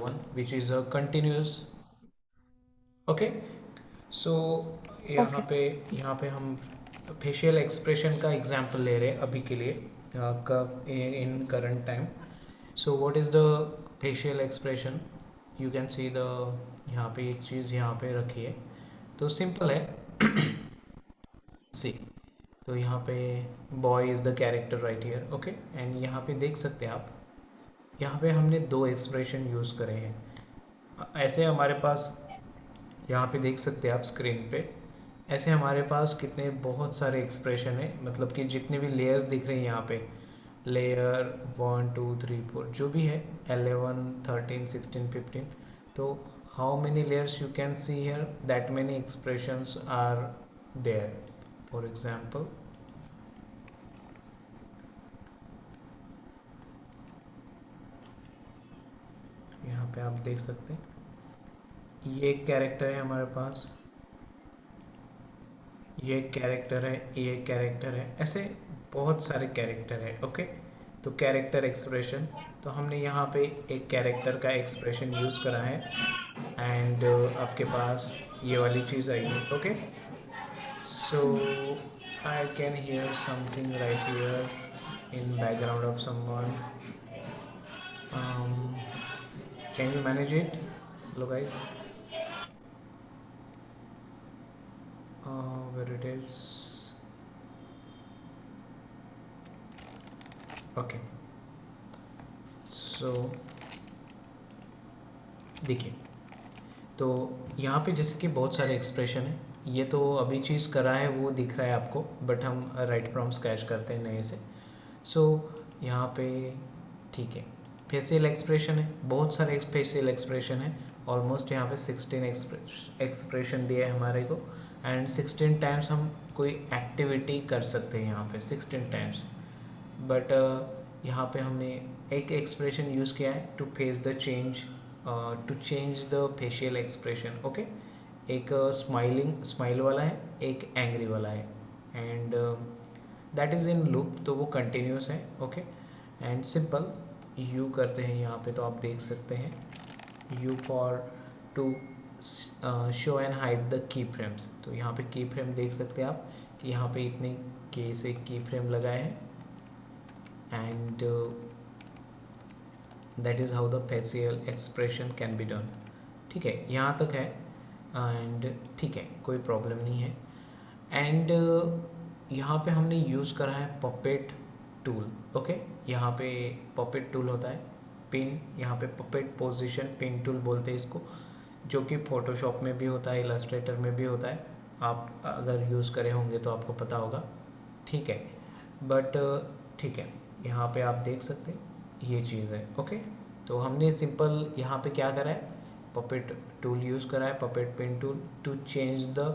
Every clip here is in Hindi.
one which is a continuous. Okay, so यहाँ Okay. पे यहाँ पे हम फेशियल एक्सप्रेशन का एग्जांपल ले रहे हैं अभी के लिए in current time. So what is the facial expression? You can see the, यहाँ पे एक चीज़ यहाँ पे रखी है, तो सिंपल है. सी, तो यहाँ पे boy is the character right here. Okay, and यहाँ पे देख सकते हैं आप, यहाँ पे हमने दो एक्सप्रेशन यूज़ करे हैं. ऐसे हमारे पास, यहाँ पे देख सकते हैं आप स्क्रीन पे, ऐसे हमारे पास कितने बहुत सारे एक्सप्रेशन है, मतलब कि जितने भी लेयर्स दिख रहे हैं यहाँ पे, लेयर 1 2 3 4 जो भी है, 11 13 16 15, तो how many layers you can see here, that many expressions are there. For example, यहाँ पे आप देख सकते हैं ये एक कैरेक्टर है हमारे पास, ये एक कैरेक्टर है, ये एक कैरेक्टर है, ऐसे बहुत सारे कैरेक्टर है. ओके, तो कैरेक्टर एक्सप्रेशन, तो हमने यहाँ पे एक कैरेक्टर का एक्सप्रेशन यूज़ करा है. एंड आपके पास ये वाली चीज़ आई है. Okay, so I can hear something right here in background of someone. Can you manage it? Hello guys, where it is. Okay, so देखिए, तो यहाँ पे जैसे कि बहुत सारे एक्सप्रेशन है, ये तो अभी चीज़ करा है वो दिख रहा है आपको, बट हम राइट फ्रॉम स्क्रैच करते हैं नए से. सो यहाँ पे ठीक है, फेशियल एक्सप्रेशन है, बहुत सारे फेशियल एक्सप्रेशन है. ऑलमोस्ट यहाँ पे 16 एक्सप्रेशन दिया है हमारे को, एंड 16 टाइम्स हम कोई एक्टिविटी कर सकते हैं यहाँ पे 16 टाइम्स. बट यहाँ पे हमने एक एक्सप्रेशन यूज़ किया है to face the change, to change the facial expression. Okay, एक स्माइलिंग स्माइल वाला है, एक एंग्री वाला है, and that is in loop, तो वो कंटिन्यूस है. ओके, एंड सिंपल यू करते हैं यहाँ पे, तो आप देख सकते हैं you for to show and hide the key frames. तो यहाँ पे की फ्रेम देख सकते हैं आप कि यहाँ पे इतने के से की फ्रेम लगाए हैं, and that is how the facial expression can be done. ठीक है, यहाँ तक है, एंड ठीक है, कोई प्रॉब्लम नहीं है. एंड यहाँ पे हमने यूज़ करा है पपेट टूल. ओके, यहाँ पे पपेट टूल होता है, पिन, यहाँ पे पपेट पोजीशन पिन टूल बोलते हैं इसको, जो कि फोटोशॉप में भी होता है, इलस्ट्रेटर में भी होता है. आप अगर यूज़ करे होंगे तो आपको पता होगा. ठीक है, बट ठीक है, यहाँ पे आप देख सकते हैं ये चीज़ है. ओके, तो हमने सिंपल यहाँ पे क्या करा है, पपेट टूल यूज़ करा है, puppet pin tool, to change the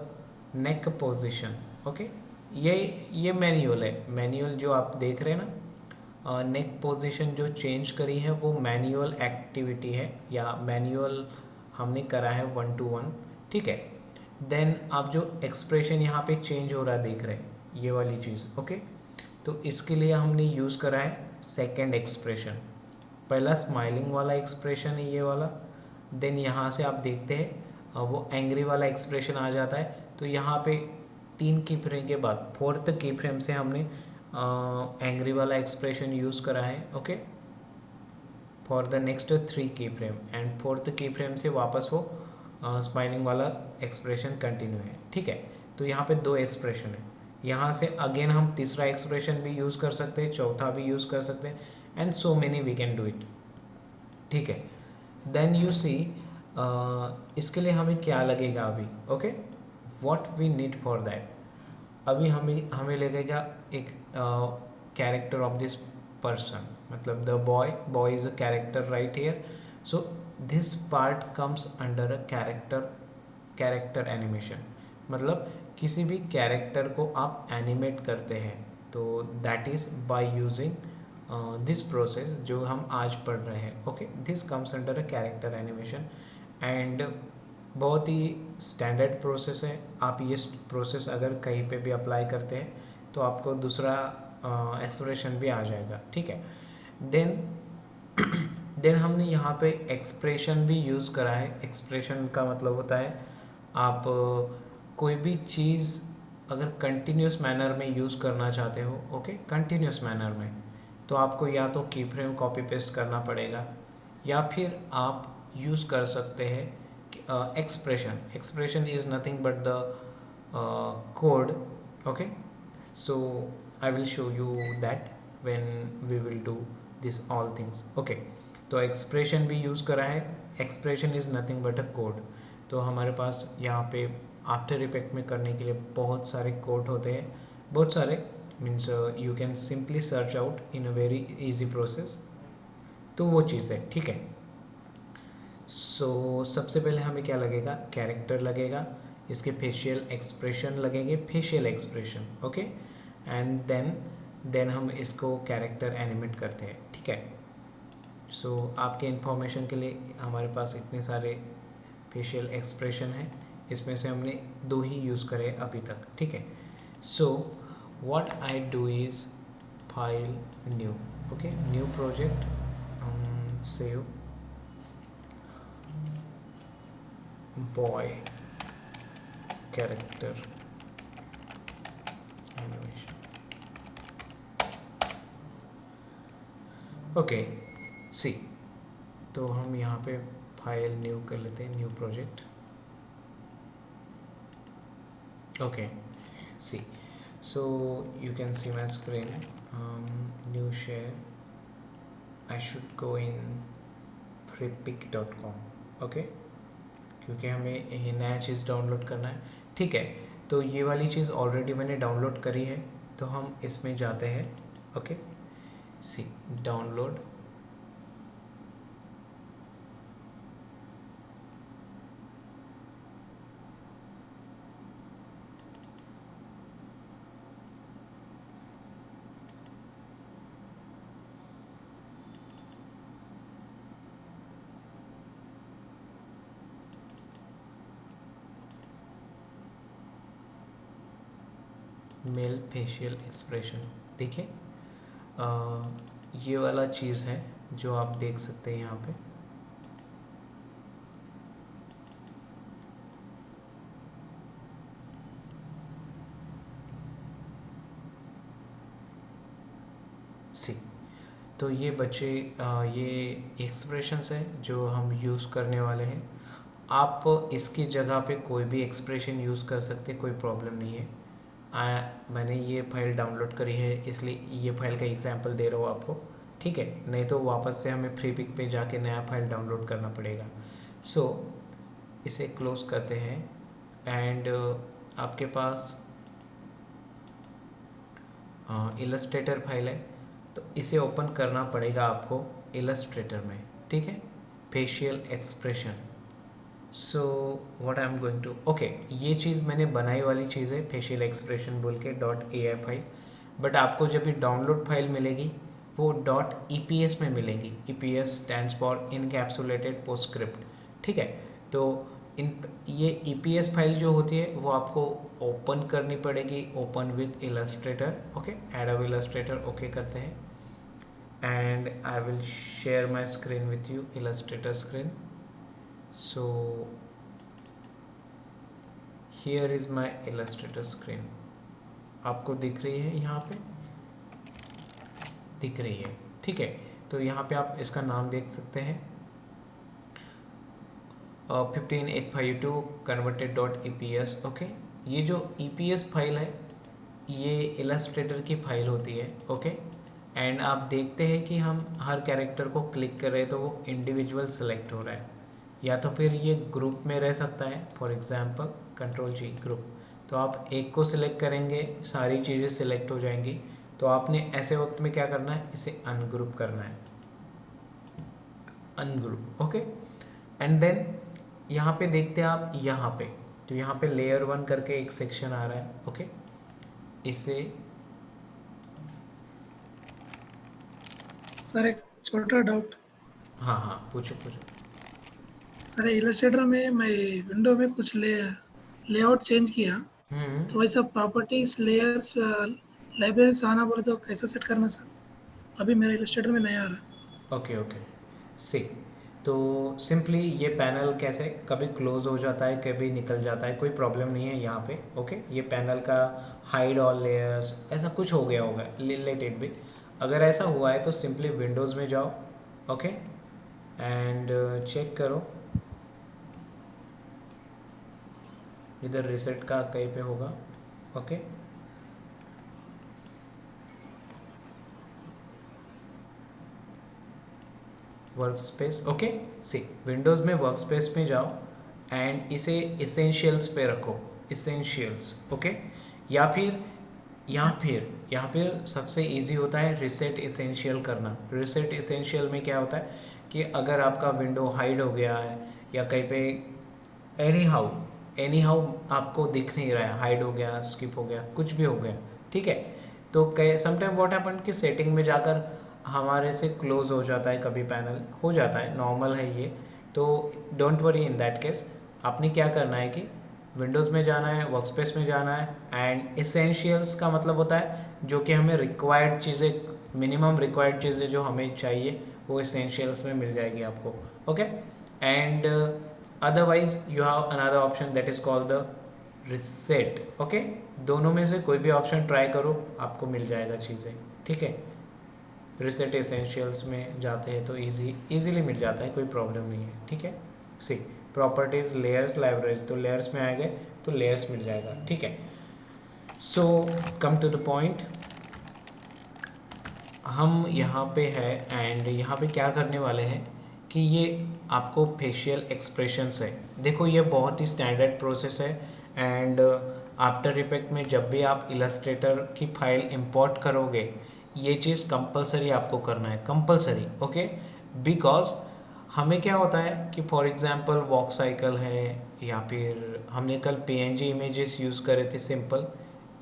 neck position. Okay, ये मैनुअल है, मैनुअल जो आप देख रहे हैं ना, नेक पोजीशन जो चेंज करी है वो मैनुअल एक्टिविटी है, या मैनुअल हमने करा है 1 to 1. ठीक है, देन आप जो एक्सप्रेशन यहाँ पे चेंज हो रहा देख रहे हैं, ये वाली चीज़. ओके, तो इसके लिए हमने यूज़ करा है सेकेंड एक्सप्रेशन. पहला स्माइलिंग वाला एक्सप्रेशन है ये वाला, देन यहाँ से आप देखते हैं वो एंग्री वाला एक्सप्रेशन आ जाता है. तो यहाँ पे 3 की फ्रेम के बाद 4th की फ्रेम से हमने एंग्री वाला एक्सप्रेशन यूज़ करा है. ओके, फॉर द नेक्स्ट 3 की फ्रेम, एंड 4th की फ्रेम से वापस वो स्माइलिंग वाला एक्सप्रेशन कंटिन्यू है. ठीक है, तो यहाँ पे 2 एक्सप्रेशन है. यहाँ से अगेन हम तीसरा एक्सप्रेशन भी यूज़ कर सकते हैं, चौथा भी यूज़ कर सकते हैं, and so many we can do it. ठीक है, देन यू सी, इसके लिए हमें क्या लगेगा अभी. Okay, what we need for that, अभी हमें हमें लगेगा एक कैरेक्टर ऑफ दिस पर्सन, मतलब the boy is a character right here. So this part comes under a character animation. मतलब किसी भी कैरेक्टर को आप एनिमेट करते हैं, तो that is by using this process जो हम आज पढ़ रहे हैं. Okay, this comes under a character animation, and बहुत ही स्टैंडर्ड प्रोसेस है. आप ये प्रोसेस अगर कहीं पे भी अप्लाई करते हैं तो आपको दूसरा एक्सप्रेशन भी आ जाएगा. ठीक है, देन देन हमने यहाँ पे एक्सप्रेशन भी यूज़ करा है। एक्सप्रेशन का मतलब होता है आप कोई भी चीज़ अगर कंटिन्यूस मैनर में यूज़ करना चाहते हो, ओके, कंटिन्यूस मैनर में, तो आपको या तो की फ्रेम कॉपी पेस्ट करना पड़ेगा या फिर आप यूज़ कर सकते हैं expression. Expression is nothing but the code, okay, so I will show you that when we will do this all things, okay। तो एक्सप्रेशन भी यूज़ करा है। Expression is nothing but a code. तो हमारे पास यहाँ पे आफ्टर इफेक्ट में करने के लिए बहुत सारे कोड होते हैं, बहुत सारे, means you can simply search out in a very easy process. तो वो चीज़ है, ठीक है। सो सबसे पहले हमें क्या लगेगा, कैरेक्टर लगेगा, इसके फेशियल एक्सप्रेशन लगेंगे, facial expression, okay, and then हम इसको कैरेक्टर एनिमेट करते हैं, ठीक है। सो आपके इंफॉर्मेशन के लिए हमारे पास इतने सारे फेशियल एक्सप्रेशन हैं, इसमें से हमने 2 ही यूज़ करे अभी तक, ठीक है। So what I do is file new, okay, new project, save boy character animation, okay. See, तो हम यहाँ पे फाइल न्यू कर लेते हैं, new project, okay. See, so you can see my screen, new share, I should go in freepik.com, okay, क्योंकि हमें ये नया चीज़ डाउनलोड करना है, ठीक है। तो ये वाली चीज़ ऑलरेडी मैंने डाउनलोड करी है, तो हम इसमें जाते हैं, ओके। सी, डाउनलोड, मेल फेशियल एक्सप्रेशन, देखिए ये वाला चीज़ है जो आप देख सकते हैं यहाँ पे, सी। तो ये बच्चे ये एक्सप्रेशंस हैं जो हम यूज़ करने वाले हैं। आप इसकी जगह पे कोई भी एक्सप्रेशन यूज़ कर सकते, कोई प्रॉब्लम नहीं है। मैंने ये फाइल डाउनलोड करी है इसलिए ये फाइल का एग्जांपल दे रहा हूँ आपको, ठीक है, नहीं तो वापस से हमें फ्रीपिक पे जाके नया फाइल डाउनलोड करना पड़ेगा। सो इसे क्लोज करते हैं एंड आपके पास इलस्ट्रेटर फाइल है, तो इसे ओपन करना पड़ेगा आपको इलस्ट्रेटर में, ठीक है, facial expression. So what I am going to, okay, ये चीज़ मैंने बनाई वाली चीज़ है फेशियल एक्सप्रेशन बोल के .ai फाइल, बट आपको जब भी डाउनलोड फाइल मिलेगी वो .eps में मिलेगी। eps stands for encapsulated PostScript, ठीक है। तो इन ये eps फाइल जो होती है वो आपको ओपन करनी पड़ेगी, open with Illustrator, okay, add a Illustrator, okay करते हैं and I will share my screen with you, Illustrator screen. So here is my illustrator screen, आपको दिख रही है, यहाँ पे दिख रही है, ठीक है। तो यहाँ पे आप इसका नाम देख सकते हैं 15852 converted.eps, ओके। ये जो eps फाइल है ये इलस्ट्रेटर की फाइल होती है, ओके। एंड आप देखते हैं कि हम हर कैरेक्टर को क्लिक कर रहे हैं तो वो इंडिविजुअल सेलेक्ट हो रहा है, या तो फिर ये ग्रुप में रह सकता है, फॉर एग्जांपल Ctrl+G ग्रुप, तो आप एक को सिलेक्ट करेंगे सारी चीज़ें सिलेक्ट हो जाएंगी। तो आपने ऐसे वक्त में क्या करना है, इसे अनग्रुप करना है, अनग्रुप, ओके। एंड देन यहाँ पे देखते हैं आप, यहाँ पे तो यहाँ पे लेयर 1 करके एक सेक्शन आ रहा है, ओके। इसे सर एक छोटा डाउट, हाँ हाँ पूछो पूछो। सर इलस्ट्रेटर में मैं विंडो में कुछ लेआउट चेंज किया, तो वैसा प्रॉपर्टीज लेयर्स लाइब्रेरीज आना बोले तो कैसे सेट करना सर? अभी मेरा इलस्ट्रेटर में नहीं आ रहा। ओके ओके, सी, तो सिंपली ये पैनल कैसे कभी क्लोज हो जाता है, कभी निकल जाता है, कोई प्रॉब्लम नहीं है यहाँ पे। ओके, ये पैनल का हाइड ऑल लेयर्स ऐसा कुछ हो गया होगा रिलेटेड भी। अगर ऐसा हुआ है तो सिंपली विंडोज़ में जाओ, ओके, एंड चेक करो, इधर रिसेट का कहीं पे होगा। ओके, वर्क स्पेस, ओके, सी विंडोज़ में वर्क स्पेस में जाओ एंड इसे इसेंशियल्स पे रखो, इसेंशियल्स, ओके। या फिर सबसे इजी होता है रिसेट इसेंशियल करना। रिसेट इसेंशियल में क्या होता है कि अगर आपका विंडो हाइड हो गया है या कहीं पे एनी हाउ आपको दिख नहीं रहा है, हाइड हो गया, स्किप हो गया, कुछ भी हो गया, ठीक है, तो कई समटाइम व्हाट हैपन कि सेटिंग में जाकर हमारे से क्लोज हो जाता है, कभी पैनल हो जाता है, नॉर्मल है ये। तो don't worry in that case. आपने क्या करना है कि विंडोज़ में जाना है, वर्कस्पेस में जाना है एंड इसेंशियल्स का मतलब होता है जो कि हमें रिक्वायर्ड चीज़ें, मिनिमम रिक्वायर्ड चीज़ें जो हमें चाहिए वो इसेंशियल्स में मिल जाएगी आपको, okay. And otherwise you have another option that is called the reset, okay. दोनों में से कोई भी ऑप्शन ट्राई करो, आपको मिल जाएगा चीज़ें, ठीक है। रिसेट एसेंशियल्स में जाते हैं तो इजीली मिल जाता है, कोई प्रॉब्लम नहीं है, ठीक है। सी प्रॉपर्टीज, लेयर्स, लाइब्रेरीज, तो लेयर्स में आएंगे तो लेयर्स मिल जाएगा, ठीक है। सो कम टू द पॉइंट, हम यहाँ पे है एंड यहाँ पे क्या करने वाले हैं कि ये आपको फेशियल एक्सप्रेशंस है। देखो ये बहुत ही स्टैंडर्ड प्रोसेस है एंड आफ्टर इफेक्ट में जब भी आप इलस्ट्रेटर की फाइल इंपोर्ट करोगे ये चीज़ कंपलसरी आपको करना है, कंपलसरी, ओके। बिकॉज हमें क्या होता है कि फॉर एग्जांपल वॉक साइकिल है या फिर हमने कल पीएनजी इमेजेस यूज़ करे थे, सिंपल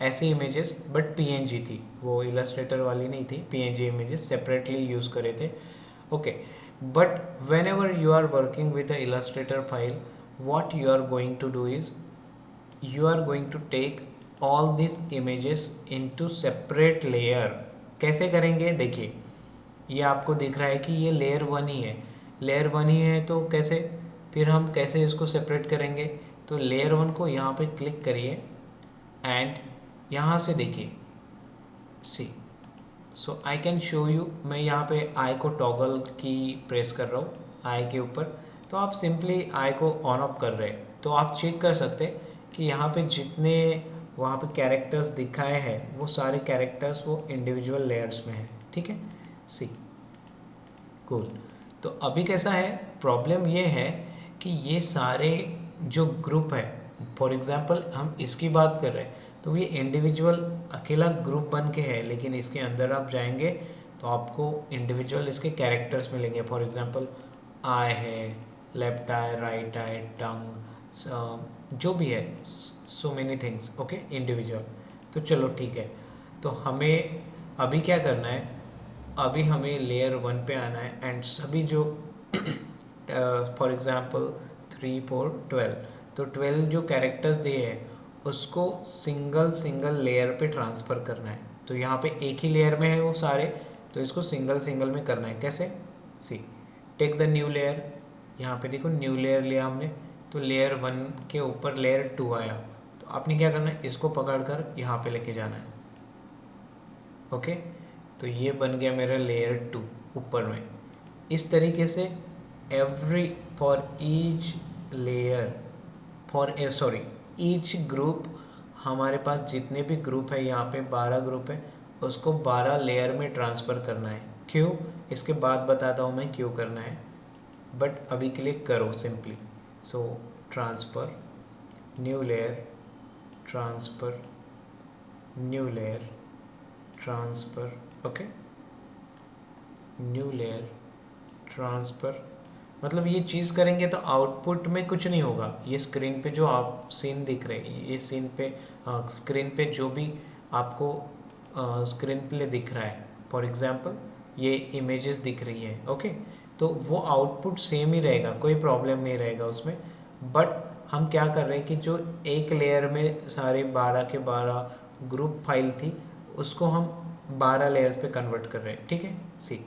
ऐसी इमेजेस, बट पीएनजी थी, वो इलस्ट्रेटर वाली नहीं थी, पीएनजी इमेजेस सेपरेटली यूज़ करे थे, okay. But whenever you are working with the Illustrator file, what you are going to do is you are going to take all these images into separate layer। कैसे करेंगे देखिए, ये आपको दिख रहा है कि ये लेयर वन ही है, लेयर वन ही है, तो कैसे, फिर हम कैसे इसको सेपरेट करेंगे, तो लेयर वन को यहाँ पे क्लिक करिए एंड यहाँ से देखिए, सी, सो आई कैन शो यू, मैं यहाँ पे आई को टॉगल की प्रेस कर रहा हूँ आई के ऊपर, तो आप सिंपली आई को ऑन ऑफ कर रहे हैं तो आप चेक कर सकते कि यहाँ पे जितने वहाँ पे कैरेक्टर्स दिखाए हैं वो सारे कैरेक्टर्स वो इंडिविजुअल लेयर्स में है, ठीक है। सी कूल। तो अभी कैसा है, प्रॉब्लम ये है कि ये सारे जो ग्रुप है, फॉर एग्जांपल हम इसकी बात कर रहे हैं तो ये इंडिविजुअल अकेला ग्रुप बन के है, लेकिन इसके अंदर आप जाएंगे तो आपको इंडिविजुअल इसके कैरेक्टर्स मिलेंगे। फॉर एग्जांपल आई है, लेफ्ट आई, राइट आई, टंग, जो भी है, so many things, okay, individual. तो चलो ठीक है, तो हमें अभी क्या करना है, अभी हमें लेयर वन पे आना है एंड सभी जो फॉर एग्जांपल 3 4 12, तो 12 जो कैरेक्टर्स दिए हैं उसको सिंगल सिंगल लेयर पे ट्रांसफ़र करना है। तो यहाँ पे एक ही लेयर में है वो सारे, तो इसको सिंगल सिंगल में करना है। कैसे, सी, टेक द न्यू लेयर, यहाँ पे देखो न्यू लेयर लिया हमने, तो लेयर वन के ऊपर लेयर टू आया, तो आपने क्या करना है, इसको पकड़कर यहाँ पे लेके जाना है, ओके। तो ये बन गया मेरा लेयर टू ऊपर में। इस तरीके से every for each layer, for sorry each group, हमारे पास जितने भी ग्रुप है, यहाँ पे 12 ग्रुप है, उसको 12 लेयर में ट्रांसफ़र करना है। क्यों, इसके बाद बताता हूँ मैं क्यों करना है, बट अभी के लिए करो simply. So transfer, new layer, transfer, new layer, transfer, okay, new layer, transfer. मतलब ये चीज़ करेंगे तो आउटपुट में कुछ नहीं होगा, ये स्क्रीन पे जो आप सीन दिख रहे हैं, ये सीन पे स्क्रीन पे जो भी आपको स्क्रीन पे दिख रहा है, फॉर एग्जांपल ये इमेजेस दिख रही है, ओके, तो वो आउटपुट सेम ही रहेगा, कोई प्रॉब्लम नहीं रहेगा उसमें। बट हम क्या कर रहे हैं कि जो एक लेयर में सारे 12 के 12 ग्रुप फाइल थी उसको हम 12 लेयर्स पे कन्वर्ट कर रहे हैं, ठीक है। सी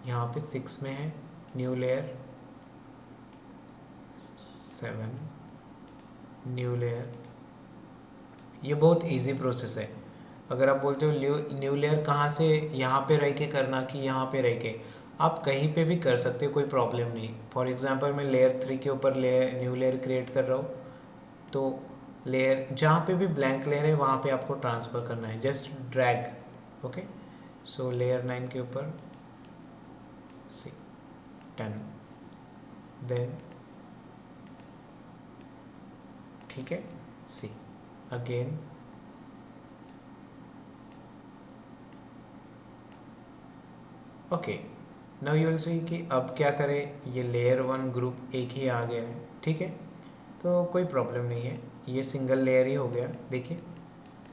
यहाँ पे 6 में है, न्यू लेयर 7, न्यू लेयर। ये बहुत इजी प्रोसेस है। अगर आप बोलते हो न्यू लेयर कहाँ से, यहाँ पे रह के करना कि यहाँ पे रह के, आप कहीं पे भी कर सकते हो, कोई प्रॉब्लम नहीं। फॉर एग्जांपल मैं लेयर 3 के ऊपर न्यू लेयर क्रिएट कर रहा हूँ, तो लेयर जहाँ पे भी ब्लैंक लेयर है वहाँ पे आपको ट्रांसफ़र करना है, just drag. Okay, so layer 9 के ऊपर सी 10, देन ठीक है, see again okay. Now you will see कि अब क्या करें, ये लेयर 1 ग्रुप एक ही आ गया है, ठीक है, तो कोई प्रॉब्लम नहीं है, ये सिंगल लेयर ही हो गया। देखिए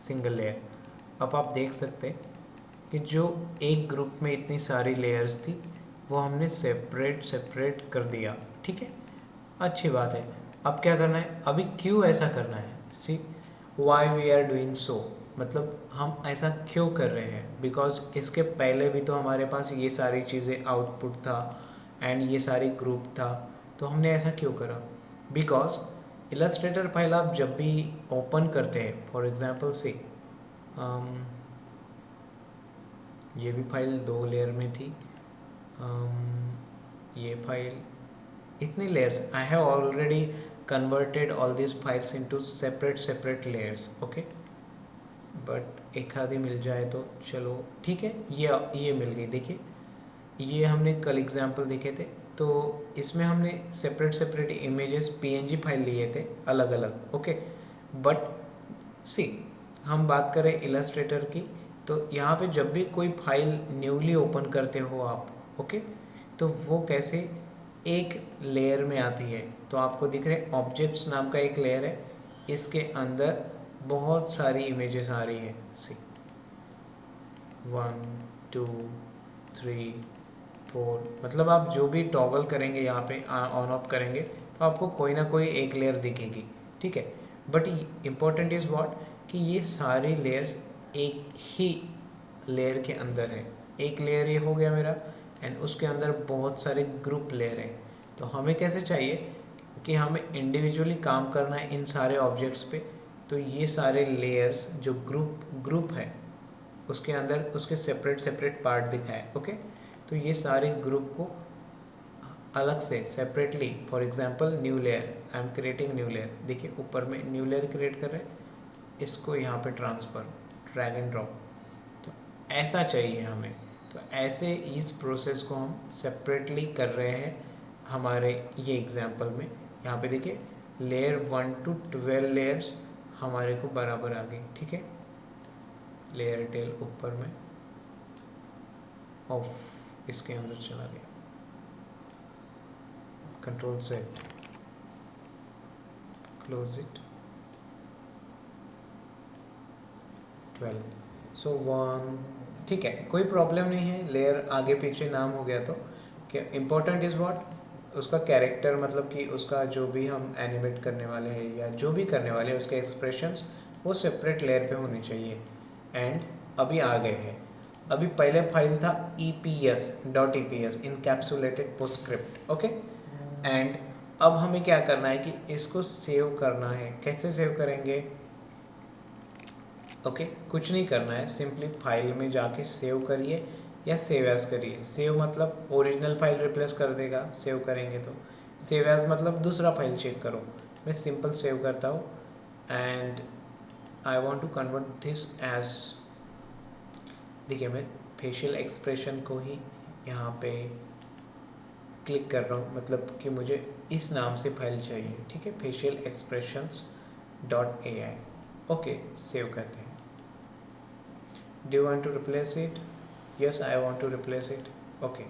सिंगल लेयर। अब आप देख सकते हैं कि जो एक ग्रुप में इतनी सारी लेयर्स थी वो हमने सेपरेट कर दिया, ठीक है, अच्छी बात है। अब क्या करना है, अभी क्यों ऐसा करना है, see why we are doing so, मतलब हम ऐसा क्यों कर रहे हैं, बिकॉज इसके पहले भी तो हमारे पास ये सारी चीज़ें आउटपुट था एंड ये सारी ग्रुप था, तो हमने ऐसा क्यों करा, बिकॉज इलस्ट्रेटर फाइल आप जब भी ओपन करते हैं, फॉर एग्जांपल से ये भी फाइल 2 लेयर में थी, ये फाइल इतनी layers, I have already converted all these files into separate layers, okay, but एक आधी मिल जाए तो चलो ठीक है। ये मिल गई। देखिए ये हमने कल एग्जाम्पल देखे थे, तो इसमें हमने सेपरेट इमेजेस पीएनजी फाइल लिए थे अलग अलग, ओके, बट सी हम बात करें इलस्ट्रेटर की, तो यहाँ पे जब भी कोई फाइल न्यूली ओपन करते हो आप, ओके, तो वो कैसे एक लेयर में आती है, तो आपको दिख रहे ऑब्जेक्ट्स नाम का एक लेयर है, इसके अंदर बहुत सारी इमेजेस आ रही है, सी 1 2 3 4, मतलब आप जो भी टॉगल करेंगे यहाँ पे ऑन ऑफ करेंगे तो आपको कोई ना कोई एक लेयर दिखेगी, ठीक है, बट इम्पोर्टेंट इज़ व्हाट कि ये सारी लेयर्स एक ही लेयर के अंदर है। एक लेयर ये हो गया मेरा, एंड उसके अंदर बहुत सारे ग्रुप लेयर है, तो हमें कैसे चाहिए कि हमें इंडिविजुअली काम करना है इन सारे ऑब्जेक्ट्स पे, तो ये सारे लेयर्स जो ग्रुप है उसके अंदर उसके सेपरेट पार्ट दिखाए, ओके, तो ये सारे ग्रुप को अलग से separately, for example new layer, I am creating new layer, देखिए ऊपर में न्यू लेयर क्रिएट कर रहे हैं, इसको यहाँ पे ट्रांसफ़र ड्रैग एंड ड्रॉप, तो ऐसा चाहिए हमें, तो ऐसे इस प्रोसेस को हम सेपरेटली कर रहे हैं हमारे ये एग्जांपल में। यहाँ पे देखिए लेयर 1 to 12 लेयर्स हमारे को बराबर आ गई, ठीक है, लेयर टेल ऊपर में ऑफ इसके अंदर चला गया, कंट्रोल सेट, क्लोज इट, 12, सो 1, ठीक है, कोई प्रॉब्लम नहीं है, लेयर आगे पीछे नाम हो गया तो क्या इम्पोर्टेंट इज़ व्हाट उसका कैरेक्टर, मतलब कि उसका जो भी हम एनिमेट करने वाले हैं या जो भी करने वाले हैं उसके एक्सप्रेशंस वो सेपरेट लेयर पे होने चाहिए। एंड अभी आ गए हैं, अभी पहले फाइल था eps.eps encapsulated PostScript, okay, and अब हमें क्या करना है कि इसको सेव करना है। कैसे सेव करेंगे, ओके, कुछ नहीं करना है, सिंपली फाइल में जाके सेव करिए या सेव एज करिए। सेव मतलब ओरिजिनल फाइल रिप्लेस कर देगा, सेव करेंगे तो। सेव एज मतलब दूसरा फाइल चेक करो। मैं सिंपल सेव करता हूँ and I want to convert this as, देखिए मैं फेशियल एक्सप्रेशन को ही यहाँ पे क्लिक कर रहा हूँ, मतलब कि मुझे इस नाम से फाइल चाहिए, ठीक है, facial expressions .ai, okay, save करते हैं। Do you want to replace it? Yes, I want to replace it. Okay.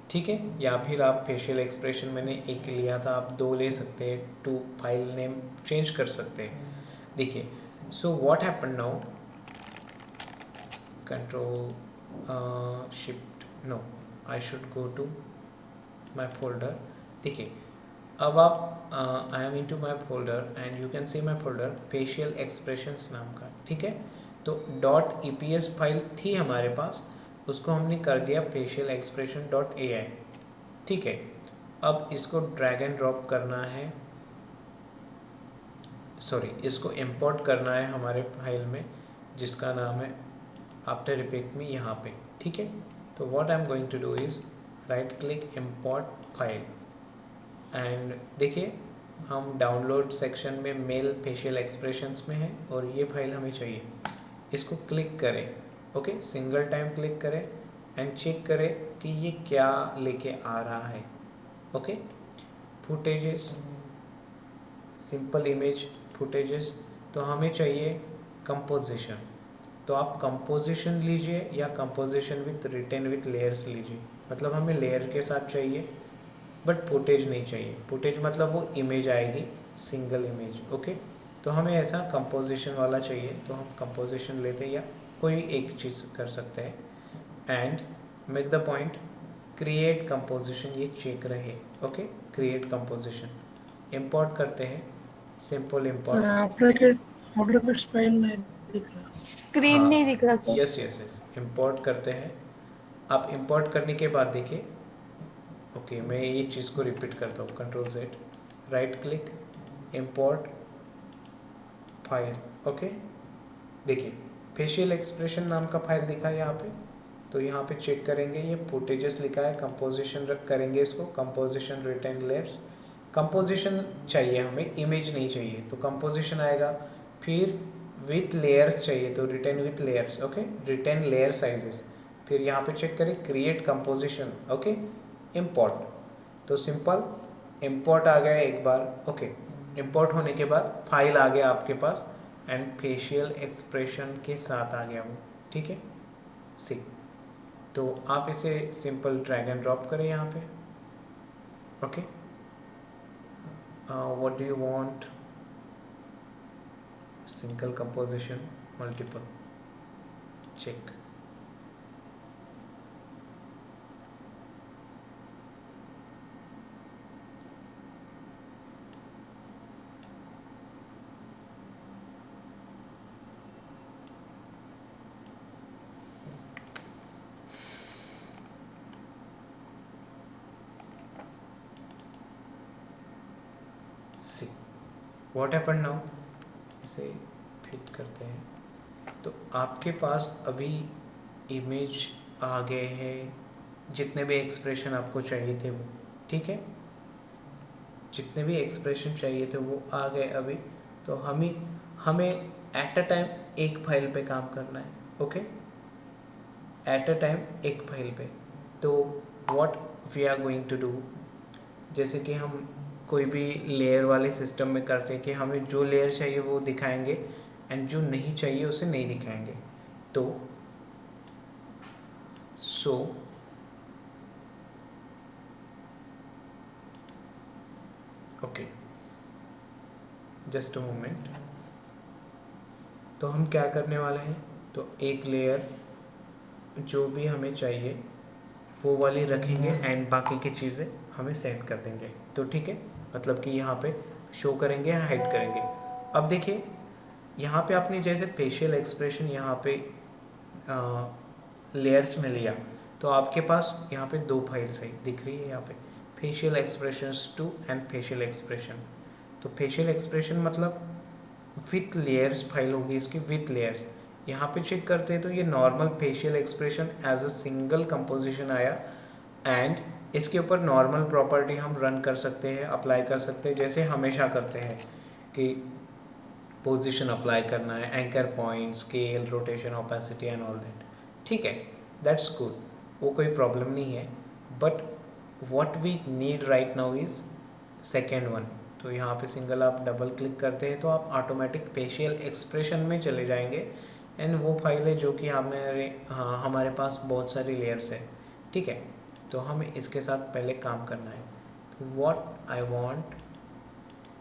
ठीक है, या फिर आप फेशियल एक्सप्रेशन मैंने एक लिया था, आप 2 ले सकते हैं, 2 फाइल नेम चेंज कर सकते हैं। देखिए, so what happen now, control shift, no I should go to my folder. देखिए अब आप I am into my folder and you can see my folder facial expressions नाम का, ठीक है, तो .eps फाइल थी हमारे पास, उसको हमने कर दिया फेशियल एक्सप्रेशन डॉट AI। ठीक है, अब इसको ड्रैग एंड ड्रॉप करना है, सॉरी इसको इंपोर्ट करना है हमारे फाइल में जिसका नाम है आफ्टर इफेक्ट में यहाँ पे। ठीक है, तो what I am going to do is right click import file and देखिए हम डाउनलोड सेक्शन में मेल फेशियल एक्सप्रेशंस में है और ये फाइल हमें चाहिए। इसको क्लिक करें, ओके, सिंगल टाइम क्लिक करें एंड चेक करें कि ये क्या लेके आ रहा है। Okay, footages, simple image footages, तो हमें चाहिए कंपोजिशन, तो आप कंपोजिशन लीजिए या composition with retain with layers लीजिए। मतलब हमें लेयर के साथ चाहिए बट फुटेज नहीं चाहिए। फुटेज मतलब वो इमेज आएगी, सिंगल इमेज। ओके, तो हमें ऐसा कंपोजिशन वाला चाहिए, तो हम कंपोजिशन लेते हैं या कोई एक चीज़ कर सकते हैं and make the point create composition, ये चेक रहे। ओके, क्रिएट कंपोजिशन इंपोर्ट करते हैं, simple import. After effects file नहीं दिख रहा, स्क्रीन हाँ, नहीं दिख रहा sir. Yes yes yes, import करते हैं। आप इंपोर्ट करने के बाद देखिए, ओके मैं ये चीज़ को रिपीट करता हूँ, control Z, right click, import file. Okay, देखिए फेशियल एक्सप्रेशन नाम का फाइल दिखा है यहाँ पे, तो यहाँ पे चेक करेंगे, ये फुटेजेस लिखा है, कंपोजिशन रख करेंगे इसको, कंपोजिशन रिटेन लेयर्स। कंपोजिशन चाहिए हमें, इमेज नहीं चाहिए, तो कंपोजिशन आएगा। फिर विथ लेयर्स चाहिए तो retain with layers. Okay, retain layer sizes, फिर यहाँ पे चेक करें क्रिएट कंपोजिशन। ओके, इंपोर्ट, तो सिंपल इंपोर्ट आ गया एक बार। ओके, इंपोर्ट होने के बाद फाइल आ गया आपके पास एंड फेशियल एक्सप्रेशन के साथ आ गया वो। ठीक है, सी, तो आप इसे सिंपल ड्रैग एंड ड्रॉप करें यहाँ पे। Okay, what do you want, single composition, multiple, check. See what happen now, इसे फिट करते हैं, तो आपके पास अभी इमेज आ गए हैं, जितने भी एक्सप्रेशन आपको चाहिए थे वो। ठीक है, जितने भी एक्सप्रेशन चाहिए थे वो आ गए अभी। तो हमें एट अ टाइम एक फाइल पे काम करना है। ओके, एट अ टाइम एक फाइल पे, तो what we are going to do, जैसे कि हम कोई भी लेयर वाले सिस्टम में करते हैं कि हमें जो लेयर चाहिए वो दिखाएंगे एंड जो नहीं चाहिए उसे नहीं दिखाएंगे। तो so okay, just a moment, तो हम क्या करने वाले हैं, तो एक लेयर जो भी हमें चाहिए वो वाली रखेंगे एंड बाकी की चीज़ें हमें सेट कर देंगे। तो ठीक है, मतलब कि यहाँ पे शो करेंगे या हाइड करेंगे। अब देखिए यहाँ पे आपने जैसे फेशियल एक्सप्रेशन यहाँ पे लेयर्स में लिया, तो आपके पास यहाँ पे दो फाइल्स है दिख रही है यहाँ पे, facial expressions 2 and facial expression. तो फेशियल एक्सप्रेशन मतलब विथ लेयर्स फाइल होगी इसकी, विथ लेयर्स। यहाँ पे चेक करते हैं तो ये normal facial expression as a single composition आया एंड इसके ऊपर नॉर्मल प्रॉपर्टी हम रन कर सकते हैं, अप्लाई कर सकते हैं, जैसे हमेशा करते हैं कि पोजीशन अप्लाई करना है, anchor point, scale, rotation, opacity and all that. ठीक है, दैट्स गुड, वो कोई प्रॉब्लम नहीं है। But what we need right now is second one. तो यहाँ पे सिंगल आप डबल क्लिक करते हैं तो आप ऑटोमेटिक फेशियल एक्सप्रेशन में चले जाएंगे एंड वो फाइल है जो कि हमारे पास बहुत सारी लेयर्स है। ठीक है, तो हमें इसके साथ पहले काम करना है। तो व्हाट आई वांट,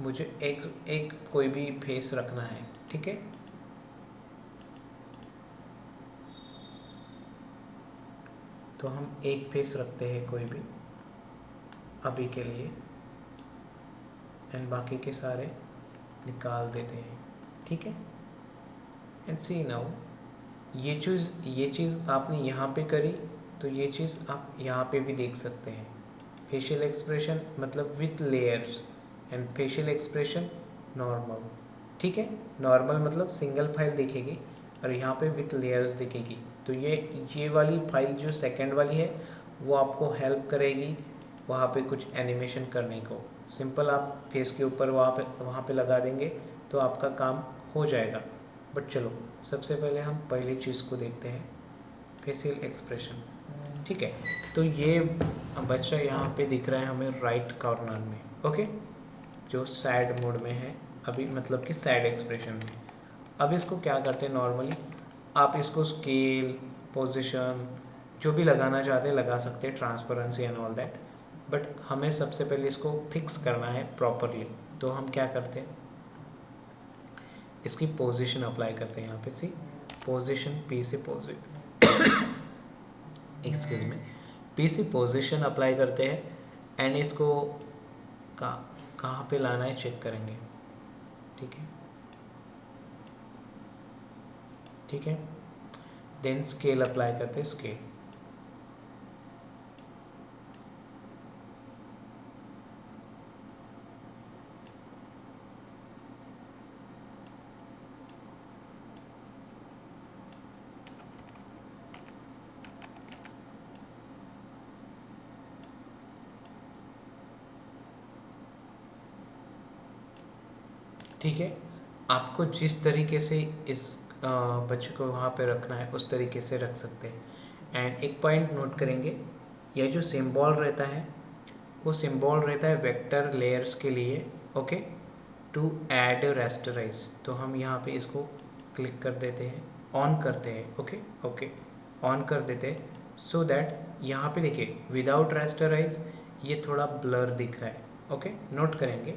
मुझे एक कोई भी फेस रखना है। ठीक है, तो हम एक फेस रखते हैं कोई भी अभी के लिए एंड बाकी के सारे निकाल देते हैं। ठीक है, एंड सी नाउ ये चीज़ आपने यहाँ पे करी, तो ये चीज़ आप यहाँ पे भी देख सकते हैं। फेशियल एक्सप्रेशन मतलब with layers and facial expression normal. ठीक है, नॉर्मल मतलब सिंगल फाइल दिखेगी और यहाँ पे विथ लेयर्स दिखेगी। तो ये वाली फाइल जो सेकंड वाली है वो आपको हेल्प करेगी वहाँ पे कुछ एनिमेशन करने को। सिंपल आप फेस के ऊपर वहाँ पे लगा देंगे तो आपका काम हो जाएगा। बट चलो सबसे पहले हम पहली चीज़ को देखते हैं, फेशियल एक्सप्रेशन। ठीक है, तो ये बच्चा यहाँ पे दिख रहा है हमें राइट कॉर्नर में, ओके, जो सैड मोड में है अभी, मतलब कि सैड एक्सप्रेशन में। अब इसको क्या करते हैं, नॉर्मली आप इसको स्केल, पोजीशन जो भी लगाना चाहते हैं लगा सकते हैं, transparency and all that. But हमें सबसे पहले इसको फिक्स करना है प्रॉपरली। तो हम क्या करते हैं, इसकी पोजीशन अप्लाई करते हैं। यहाँ पे सी पोजीशन, पी से एक्सक्यूज में पी से पोजीशन अप्लाई करते हैं एंड इसको कहाँ पे लाना है चेक करेंगे। ठीक है, ठीक है, देन स्केल अप्लाई करते हैं, स्केल। ठीक है, आपको जिस तरीके से इस बच्चे को वहाँ पे रखना है उस तरीके से रख सकते हैं। एंड एक पॉइंट नोट करेंगे, यह जो सिंबल रहता है वो सिंबल रहता है वेक्टर लेयर्स के लिए, ओके, टू ऐड रास्टराइज। तो हम यहाँ पे इसको क्लिक कर देते हैं, ऑन करते हैं, ओके ओके, ऑन कर देते हैं सो दैट यहाँ पे देखिए विदाउट रास्टराइज ये थोड़ा ब्लर दिख रहा है, ओके, नोट करेंगे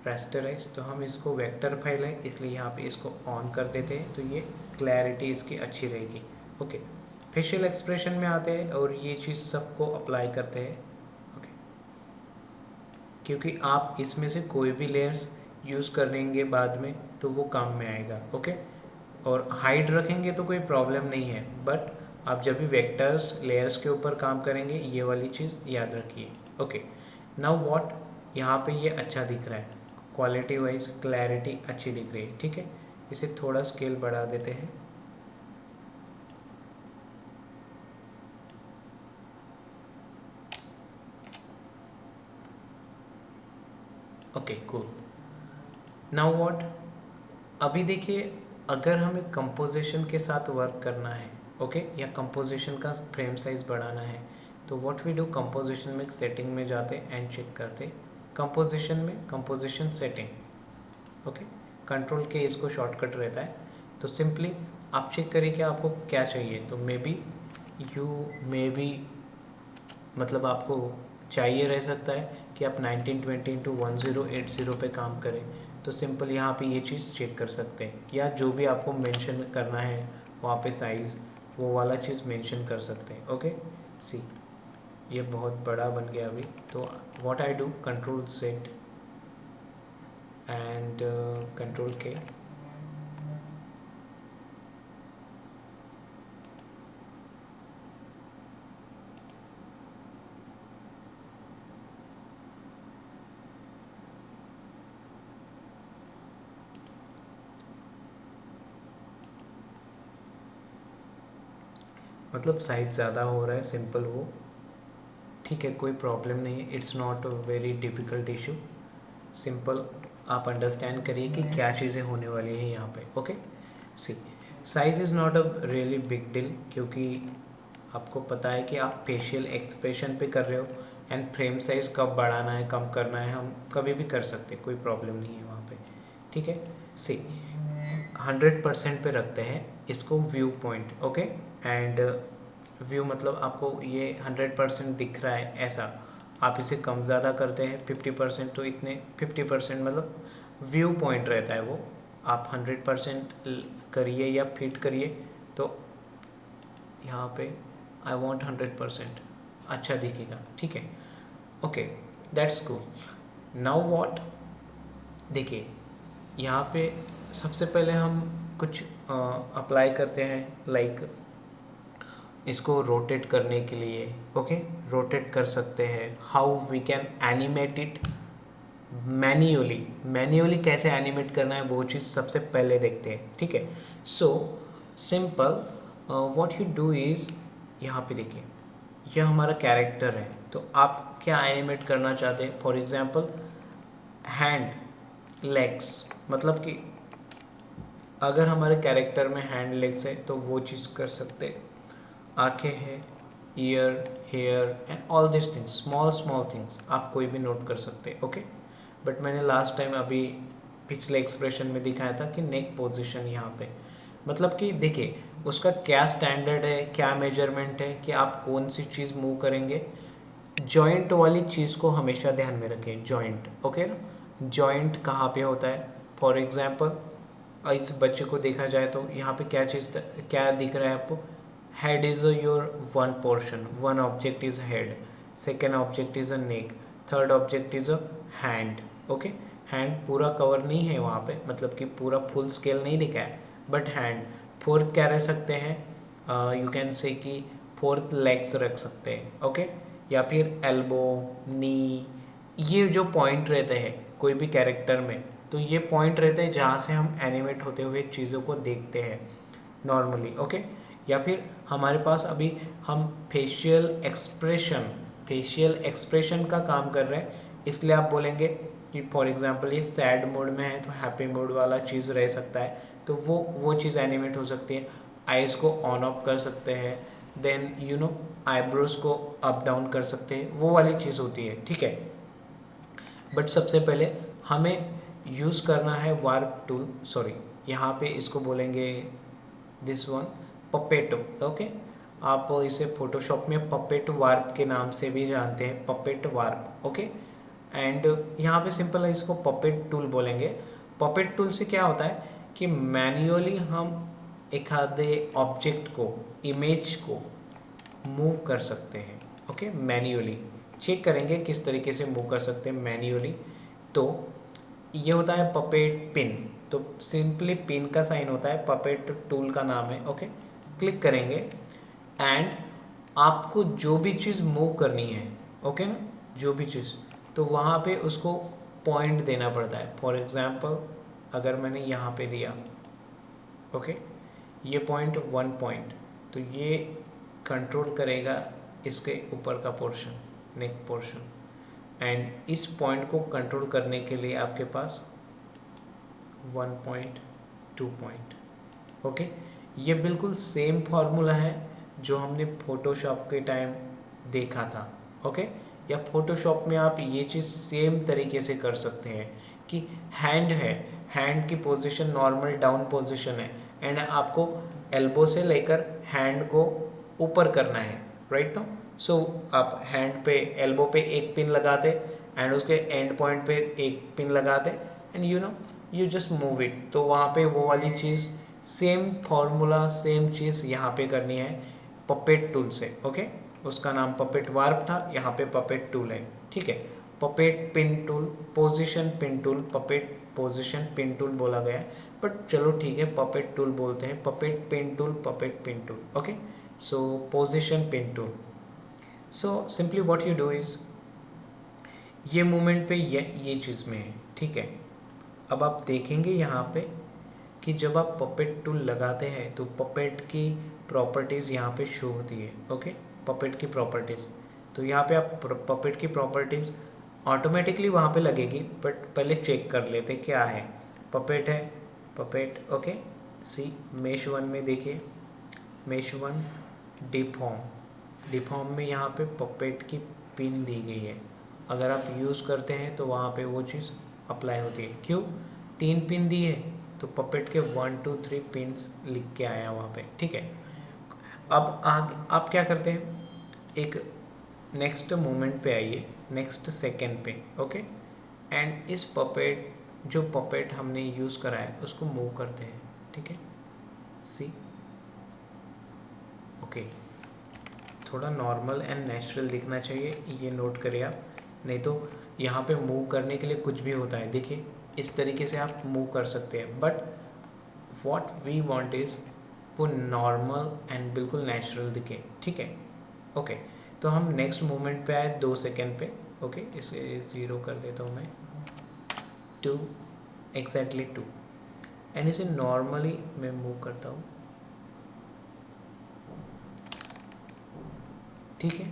रास्टराइज। तो हम इसको वेक्टर फाइल है इसलिए यहाँ पे इसको ऑन कर देते हैं, तो ये क्लैरिटी इसकी अच्छी रहेगी, ओके। फेशियल एक्सप्रेशन में आते हैं और ये चीज़ सबको अप्लाई करते हैं, ओके, क्योंकि आप इसमें से कोई भी लेयर्स यूज़ करेंगे बाद में तो वो काम में आएगा, ओके। और हाइड रखेंगे तो कोई प्रॉब्लम नहीं है, बट आप जब भी वेक्टर्स लेयर्स के ऊपर काम करेंगे ये वाली चीज़ याद रखिए, ओके। नाउ व्हाट, यहाँ पे ये अच्छा दिख रहा है, क्वालिटी वाइज क्लैरिटी अच्छी दिख रही है, ठीक है। इसे थोड़ा स्केल बढ़ा देते हैं, ओके कूल। नाउ व्हाट, अभी देखिए अगर हमें कंपोजिशन के साथ वर्क करना है, ओके, या कंपोजिशन का फ्रेम साइज बढ़ाना है, तो व्हाट वी डू, कंपोजिशन में सेटिंग में जाते एंड चेक करते, कंपोजिशन में कंपोजिशन सेटिंग, ओके, कंट्रोल के इसको शॉर्टकट रहता है। तो सिंपली आप चेक करिए कि आपको क्या चाहिए। तो मे बी मतलब आपको चाहिए रह सकता है कि आप 1920x1080 पे काम करें, तो सिंपल यहाँ पे ये चीज़ चेक कर सकते हैं, या जो भी आपको मेंशन करना है वहाँ पे साइज़ वो वाला चीज़ मेंशन कर सकते हैं, ओके। सी ये बहुत बड़ा बन गया अभी, तो what I do, control set and control के, मतलब साइज ज़्यादा हो रहा है सिंपल वो, ठीक है, कोई प्रॉब्लम नहीं है, it's not a very difficult issue. Simple आप अंडरस्टैंड करिए कि क्या चीज़ें होने वाली है यहाँ पे, okay. See size is not a really big deal, क्योंकि आपको पता है कि आप फेशियल एक्सप्रेशन पे कर रहे हो एंड फ्रेम साइज कब बढ़ाना है कम करना है हम कभी भी कर सकते हैं, कोई प्रॉब्लम नहीं है वहाँ पे, ठीक है। सी 100% पे रखते हैं इसको view point, okay. And view मतलब आपको ये 100% दिख रहा है ऐसा, आप इसे कम ज़्यादा करते हैं 50%, तो इतने 50% मतलब व्यू पॉइंट रहता है वो, आप 100% करिए या फिट करिए, तो यहाँ पे आई वॉन्ट 100% अच्छा दिखेगा, ठीक है, okay, that's cool. Now what, देखिए यहाँ पे सबसे पहले हम कुछ अप्लाई करते हैं, लाइक इसको रोटेट करने के लिए, ओके रोटेट कर सकते हैं। How we can animate it manually कैसे एनिमेट करना है वो चीज़ सबसे पहले देखते हैं, ठीक है। So simple what you do is, यहाँ पे देखिए यह हमारा कैरेक्टर है, तो आप क्या एनिमेट करना चाहते हैं। फॉर एग्जांपल हैंड, लेग्स, मतलब कि अगर हमारे कैरेक्टर में हैंड लेग्स है तो वो चीज़ कर सकते हैं। आंखें हैं, ear, hair and all this things, small things आप कोई भी नोट कर सकते हैं, ओके। बट मैंने लास्ट टाइम अभी पिछले एक्सप्रेशन में दिखाया था कि नेक पोजीशन यहाँ पे, मतलब कि देखिए उसका क्या स्टैंडर्ड है, क्या मेजरमेंट है कि आप कौन सी चीज़ मूव करेंगे। जॉइंट वाली चीज़ को हमेशा ध्यान में रखें, जॉइंट, ओके ना। जॉइंट कहाँ पे होता है, फॉर एग्जाम्पल इस बच्चे को देखा जाए तो यहाँ पे क्या चीज़, क्या दिख रहा है आपको, head is your one portion, one object is head, second object is a neck, third object is a hand, okay। hand पूरा कवर नहीं है वहाँ पे, मतलब कि पूरा फुल स्केल नहीं दिखा है, बट हैंड। फोर्थ क्या रह सकते हैं, यू कैन से कि फोर्थ लेग्स रख सकते हैं, ओके। या फिर एल्बो, नी, ये जो पॉइंट रहते हैं कोई भी कैरेक्टर में, तो ये पॉइंट रहते हैं जहाँ से हम एनिमेट होते हुए चीज़ों को देखते हैं नॉर्मली, ओके। या फिर हमारे पास अभी हम फेशियल एक्सप्रेशन का काम कर रहे हैं, इसलिए आप बोलेंगे कि फॉर एग्जांपल ये सैड मोड में है तो हैप्पी मोड वाला चीज़ रह सकता है, तो वो चीज़ एनिमेट हो सकती है। आइज़ को ऑन ऑफ कर सकते हैं, देन यू नो आईब्रोज को अप डाउन कर सकते हैं, वो वाली चीज़ होती है, ठीक है। बट सबसे पहले हमें यूज़ करना है वार्प टूल, सॉरी यहाँ पे इसको बोलेंगे दिस वन पपेट, ओके। आप इसे फोटोशॉप में पपेट वार्प के नाम से भी जानते हैं, पपेट वार्प, ओके। एंड यहाँ पे सिंपल है, इसको पपेट टूल बोलेंगे। पपेट टूल से क्या होता है कि मैन्युअली हम एक आधे ऑब्जेक्ट को, इमेज को मूव कर सकते हैं, ओके। मैन्युअली चेक करेंगे किस तरीके से मूव कर सकते हैं मैन्युअली। तो ये होता है पपेट पिन, तो सिंपली पिन का साइन होता है, पपेट टूल का नाम है, ओके। क्लिक करेंगे एंड आपको जो भी चीज़ मूव करनी है, ओके ना, जो भी चीज़, तो वहाँ पे उसको पॉइंट देना पड़ता है। फॉर एग्जांपल अगर मैंने यहाँ पे दिया, ओके, ये पॉइंट 1 पॉइंट, तो ये कंट्रोल करेगा इसके ऊपर का पोर्शन, नेक पोर्शन। एंड इस पॉइंट को कंट्रोल करने के लिए आपके पास 1 पॉइंट, 2 पॉइंट, ओके। ये बिल्कुल सेम फार्मूला है जो हमने फोटोशॉप के टाइम देखा था, ओके। या फोटोशॉप में आप ये चीज़ सेम तरीके से कर सकते हैं कि हैंड है, हैंड की पोजीशन नॉर्मल डाउन पोजीशन है, एंड आपको एल्बो से लेकर हैंड को ऊपर करना है, राइट नो। सो आप हैंड पे, एल्बो पे एक पिन लगाते एंड उसके एंड पॉइंट पे एक पिन लगाते and you just move it, तो वहाँ पे वो वाली चीज़ सेम फॉर्मूला, सेम चीज़ यहाँ पे करनी है पपेट टूल से, ओके। उसका नाम पपेट वार्प था, यहाँ पे पपेट टूल है, ठीक है। Puppet pin tool, position pin tool, puppet position pin tool बोला गया है, बट चलो ठीक है पपेट टूल बोलते हैं, puppet pin tool, puppet pin tool, okay. So position pin tool, so simply what you do is, ये मूवमेंट पे ये चीज़ में है, ठीक है। अब आप देखेंगे यहाँ पे कि जब आप पपेट टूल लगाते हैं तो पपेट की प्रॉपर्टीज़ यहाँ पे शो होती है, ओके। पपेट की प्रॉपर्टीज़, तो यहाँ पे आप पपेट की प्रॉपर्टीज़ ऑटोमेटिकली वहाँ पे लगेगी, बट पहले चेक कर लेते क्या है। पपेट है, पपेट, ओके। सी मेश 1 में देखिए, मेश 1 डिफॉर्म में यहाँ पे पपेट की पिन दी गई है। अगर आप यूज़ करते हैं तो वहाँ पे वो चीज़ अप्लाई होती है। क्यों, 3 पिन दी है तो पपेट के 1 2 3 पिन्स लिख के आया वहाँ पे, ठीक है। अब आगे आप क्या करते हैं, एक नेक्स्ट मोमेंट पे आइए, नेक्स्ट सेकेंड पे, ओके। एंड इस पपेट, जो पपेट हमने यूज़ करा है उसको मूव करते हैं, ठीक है। सी, ओके, थोड़ा नॉर्मल एंड नेचुरल दिखना चाहिए, ये नोट करिए आप, नहीं तो यहाँ पे मूव करने के लिए कुछ भी होता है। देखिए इस तरीके से आप मूव कर सकते हैं, but what we want is वो नॉर्मल एंड बिल्कुल नेचुरल दिखे, ठीक है। ओके, तो हम नेक्स्ट मूवमेंट पे आए 2 सेकेंड पे। ओके, इसे 0 कर देता हूँ मैं, 2 एग्जैक्टली 2, एंड इसे नॉर्मली मैं मूव करता हूँ, ठीक है।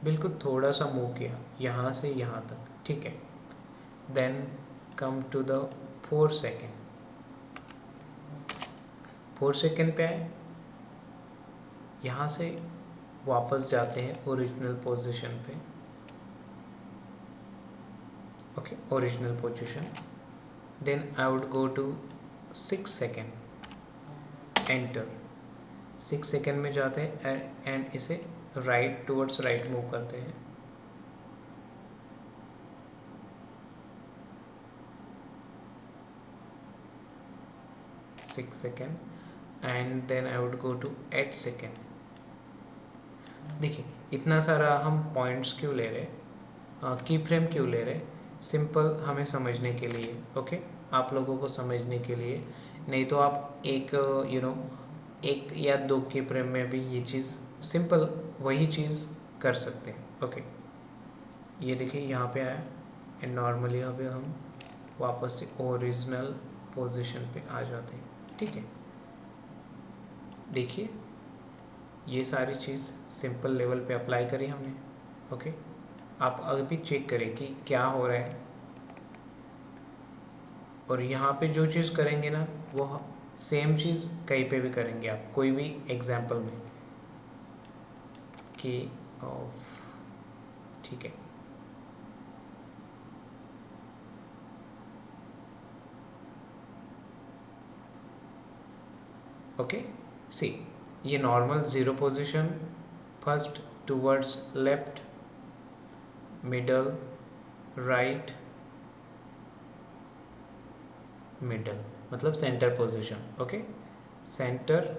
बिल्कुल थोड़ा सा मूव किया यहाँ से यहाँ तक, ठीक है। Then come to the 4 second, 4 second पे आए, यहाँ से वापस जाते हैं ओरिजिनल पोजीशन पे। Okay, original position. Then I would go to 6 second, enter. 6 second में जाते हैं एंड इसे राइट टुवर्ड्स राइट मूव करते हैं। Six second, and then I would go to 8 second. देखिए इतना सारा हम पॉइंट्स क्यों ले रहे, की फ्रेम क्यों ले रहे, सिंपल हमें समझने के लिए। ओके, आप लोगों को समझने के लिए, नहीं तो आप एक एक या 2 की फ्रेम में भी ये चीज़ सिंपल वही चीज़ कर सकते हैं। ओके, ये देखिए यहाँ पे आया एंड नॉर्मली अभी हम वापस से ओरिजिनल पोजीशन पे आ जाते हैं, ठीक है। देखिए ये सारी चीज़ सिंपल लेवल पे अप्लाई करी हमने। ओके, आप अभी चेक करें कि क्या हो रहा है, और यहाँ पे जो चीज़ करेंगे ना वो सेम चीज़ कहीं पे भी करेंगे आप, कोई भी एग्जाम्पल में कि ठीक है। ओके, सी ये normal 0 position, first towards left, middle, right, middle मतलब centre position. Okay, centre,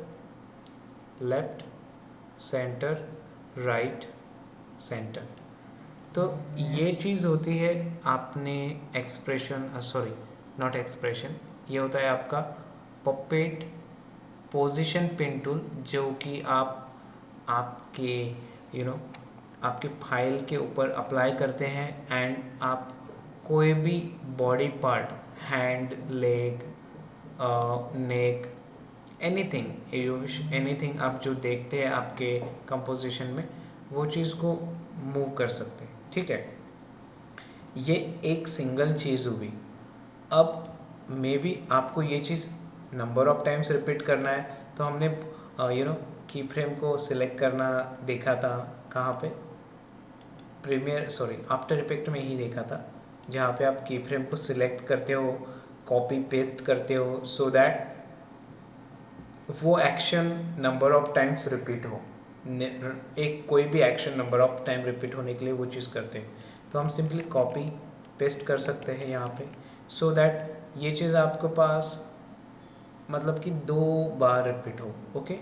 left, centre, right, centre. तो ये चीज़ होती है आपने एक्सप्रेशन, सॉरी नॉट एक्सप्रेशन, ये होता है आपका पपेट पोजीशन पिन टूल, जो कि आप आपके आपके फाइल के ऊपर अप्लाई करते हैं एंड आप कोई भी body part, hand, leg, neck, anything you wish, anything आप जो देखते हैं आपके कंपोजिशन में, वो चीज़ को मूव कर सकते हैं, ठीक है। ये एक सिंगल चीज़ हुई। अब मे बी आपको ये चीज़ नंबर ऑफ टाइम्स रिपीट करना है, तो हमने की फ्रेम को सिलेक्ट करना देखा था कहाँ पे, प्रीमियर सॉरी आफ्टर इफेक्ट में ही देखा था, जहाँ पे आप की फ्रेम को सिलेक्ट करते हो, कॉपी पेस्ट करते हो, सो दैट वो action number of times repeat हो। एक कोई भी action number of time repeat होने के लिए वो चीज़ करते हैं, तो हम सिंपली कॉपी पेस्ट कर सकते हैं यहाँ पे, सो दैट ये चीज़ आपके पास मतलब कि 2 बार रिपीट हो। ओके,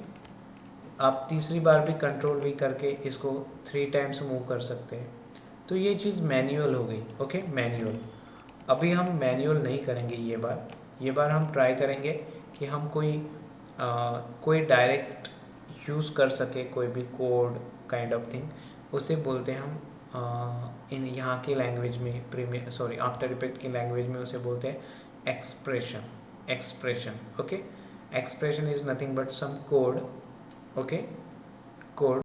आप तीसरी बार भी कंट्रोल V करके इसको 3 टाइम्स मूव कर सकते हैं। तो ये चीज़ मैनुअल हो गई। Okay, manual. अभी हम मैनुअल नहीं करेंगे ये बार हम ट्राई करेंगे कि हम कोई डायरेक्ट यूज़ कर सके, कोई भी कोड काइंड ऑफ थिंग, उसे बोलते हैं हम इन यहाँ की लैंग्वेज में, प्रीमियर सॉरी आफ्टर इफेक्ट की लैंग्वेज में उसे बोलते हैं expression. Okay, expression is nothing but some code, okay, code